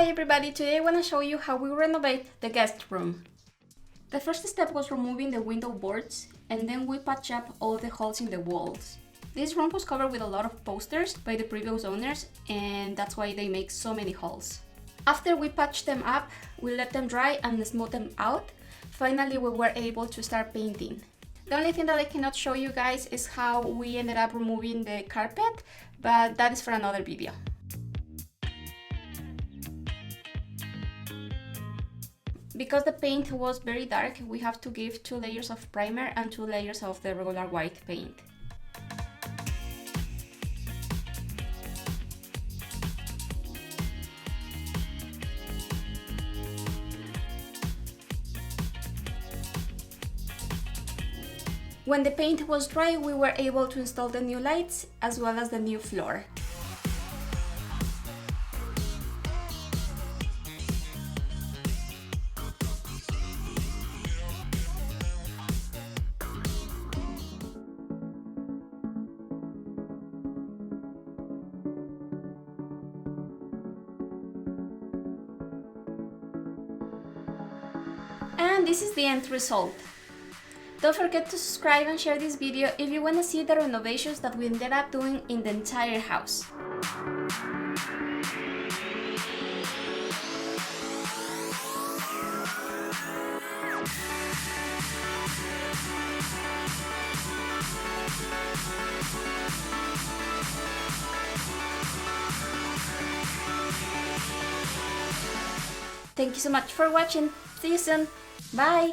Hi everybody, today I want to show you how we renovate the guest room. The first step was removing the window boards, and then we patched up all the holes in the walls. This room was covered with a lot of posters by the previous owners, and that's why they make so many holes. After we patched them up, we let them dry and smooth them out. Finally, we were able to start painting. The only thing that I cannot show you guys is how we ended up removing the carpet, but that is for another video. Because the paint was very dark, we have to give 2 layers of primer and 2 layers of the regular white paint. When the paint was dry, we were able to install the new lights as well as the new floor. And this is the end result. Don't forget to subscribe and share this video if you want to see the renovations that we ended up doing in the entire house. Thank you so much for watching. See you soon. Bye!